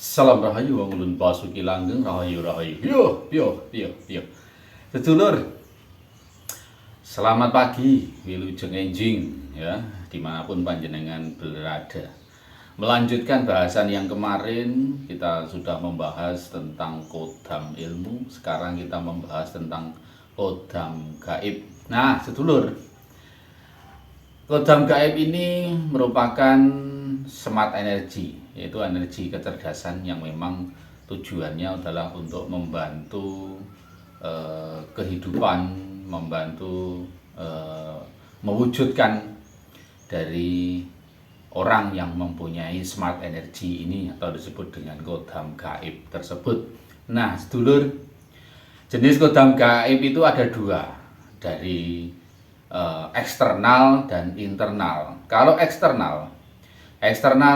Salam rahayu wong ulun pasuki langgeng rahayu rahayu. Yo. Sedulur, selamat pagi, wilujeng enjing ya, dimanapun panjenengan berada. Melanjutkan bahasan yang kemarin kita sudah membahas tentang kodam ilmu, sekarang kita membahas tentang kodam gaib. Nah, sedulur, kodam gaib ini merupakan smart energy, yaitu energi kecerdasan yang memang tujuannya adalah untuk membantu kehidupan, membantu mewujudkan dari orang yang mempunyai smart energy ini atau disebut dengan kodam gaib tersebut. Nah, sedulur, jenis kodam gaib itu ada dua, dari eksternal dan internal. Kalau eksternal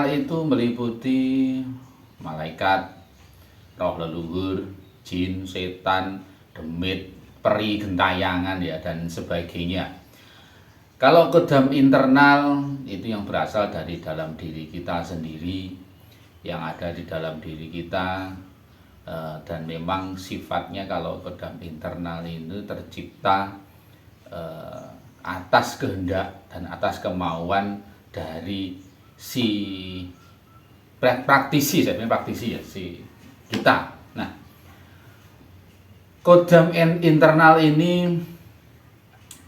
itu meliputi malaikat, roh leluhur, jin, setan, demit, peri, gentayangan ya, dan sebagainya. Kalau kodam internal itu yang berasal dari dalam diri kita sendiri, yang ada di dalam diri kita, dan memang sifatnya kalau kodam internal itu tercipta atas kehendak dan atas kemauan dari si praktisi ya, si kita. Nah, kodam internal ini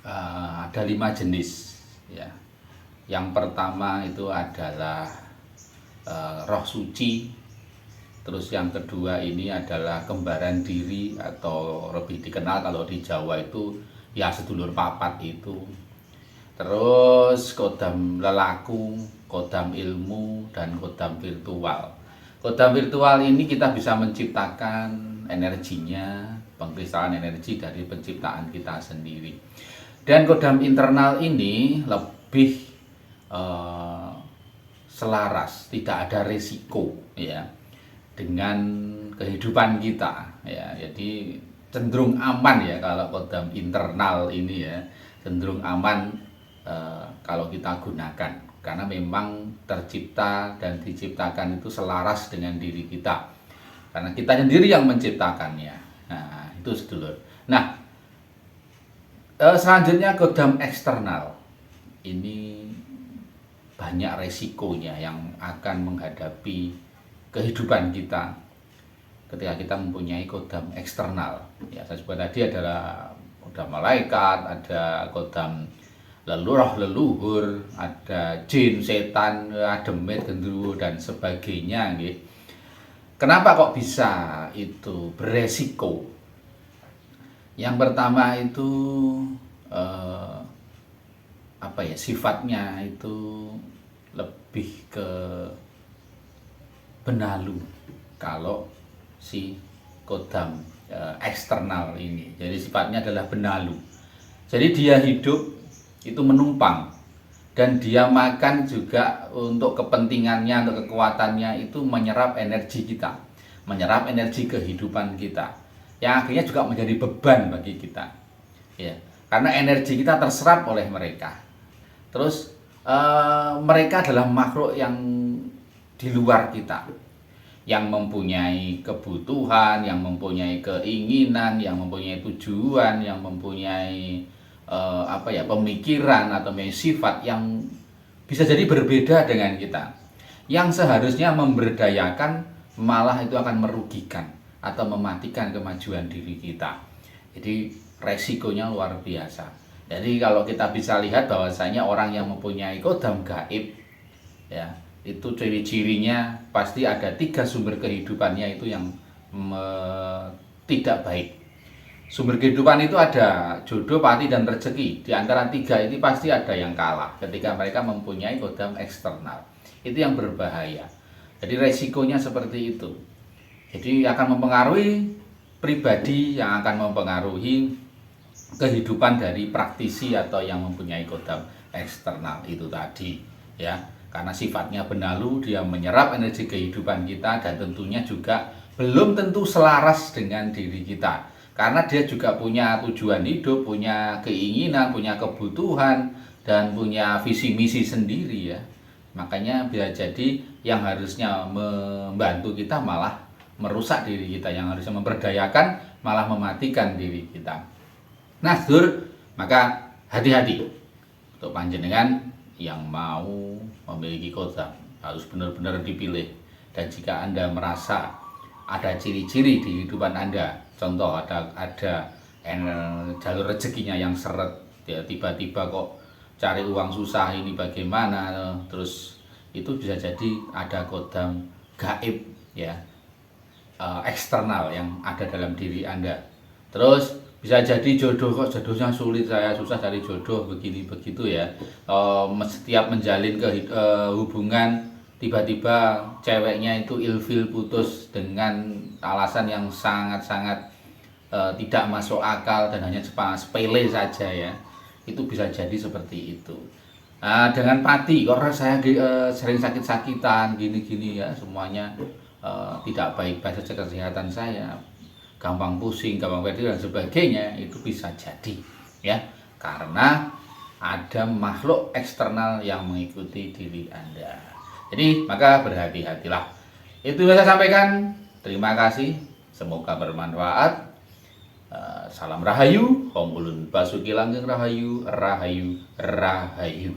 ada 5 jenis ya. Yang pertama itu adalah roh suci. Terus yang kedua ini adalah kembaran diri, atau lebih dikenal kalau di Jawa itu ya sedulur papat itu. Terus kodam lelaku, kodam ilmu, dan kodam virtual. Kodam virtual ini kita bisa menciptakan energinya, pengkristallan energi dari penciptaan kita sendiri. Dan kodam internal ini lebih selaras, tidak ada resiko ya dengan kehidupan kita ya. Jadi cenderung aman ya kalau kodam internal ini ya, cenderung aman kalau kita gunakan, karena memang tercipta dan diciptakan itu selaras dengan diri kita, karena kita sendiri yang menciptakannya. Nah, itu sedulur. Nah, selanjutnya kodam eksternal ini banyak resikonya yang akan menghadapi kehidupan kita ketika kita mempunyai kodam eksternal ya. Saya sebut tadi adalah kodam malaikat, ada kodam roh leluhur, ada jin, setan, demit, genderuwo, dan sebagainya gitu. Kenapa kok bisa itu beresiko? Yang pertama itu sifatnya itu lebih ke benalu kalau si kodam eksternal ini. Jadi sifatnya adalah benalu. Jadi dia hidup itu menumpang, dan dia makan juga untuk kepentingannya, untuk kekuatannya itu menyerap energi kita, menyerap energi kehidupan kita, yang akhirnya juga menjadi beban bagi kita ya, karena energi kita terserap oleh mereka. Terus mereka adalah makhluk yang di luar kita, yang mempunyai kebutuhan, yang mempunyai keinginan, yang mempunyai tujuan, yang mempunyai pemikiran atau sifat yang bisa jadi berbeda dengan kita, yang seharusnya memberdayakan malah itu akan merugikan atau mematikan kemajuan diri kita. Jadi resikonya luar biasa. Jadi kalau kita bisa lihat bahwasanya orang yang mempunyai kodam gaib ya, itu ciri-cirinya pasti ada 3 sumber kehidupannya itu yang tidak baik. Sumber kehidupan itu ada jodoh, pati, dan rezeki. Di antara 3 ini pasti ada yang kalah ketika mereka mempunyai kodam eksternal. Itu yang berbahaya. Jadi resikonya seperti itu. Jadi akan mempengaruhi pribadi, yang akan mempengaruhi kehidupan dari praktisi atau yang mempunyai kodam eksternal itu tadi ya. Karena sifatnya benalu, dia menyerap energi kehidupan kita, dan tentunya juga belum tentu selaras dengan diri kita. Karena dia juga punya tujuan hidup, punya keinginan, punya kebutuhan, dan punya visi misi sendiri ya. Makanya bisa jadi yang harusnya membantu kita malah merusak diri kita, yang harusnya memberdayakan malah mematikan diri kita. Nah, Sedulur, maka hati-hati untuk panjenengan yang mau memiliki kodam, harus benar-benar dipilih. Dan jika Anda merasa ada ciri-ciri di kehidupan Anda, contoh ada jalur rezekinya yang seret, ya tiba-tiba kok cari uang susah, ini bagaimana, terus itu bisa jadi ada kodam gaib, ya, eksternal yang ada dalam diri Anda. Terus bisa jadi jodoh, kok jodohnya sulit, saya susah cari jodoh, begini begitu ya. Setiap menjalin hubungan, tiba-tiba ceweknya itu ilfil, putus dengan alasan yang sangat-sangat tidak masuk akal dan hanya sepele saja ya. Itu bisa jadi seperti itu. Nah, dengan pati, karena saya sering sakit-sakitan, gini-gini ya, semuanya tidak baik-baik saja kesehatan saya, gampang pusing, gampang pedih dan sebagainya, itu bisa jadi ya, karena ada makhluk eksternal yang mengikuti diri Anda. Jadi maka berhati-hatilah. Itu yang saya sampaikan. Terima kasih, semoga bermanfaat. Salam Rahayu, Om Ulun Basuki Langgeng Rahayu, Rahayu, Rahayu.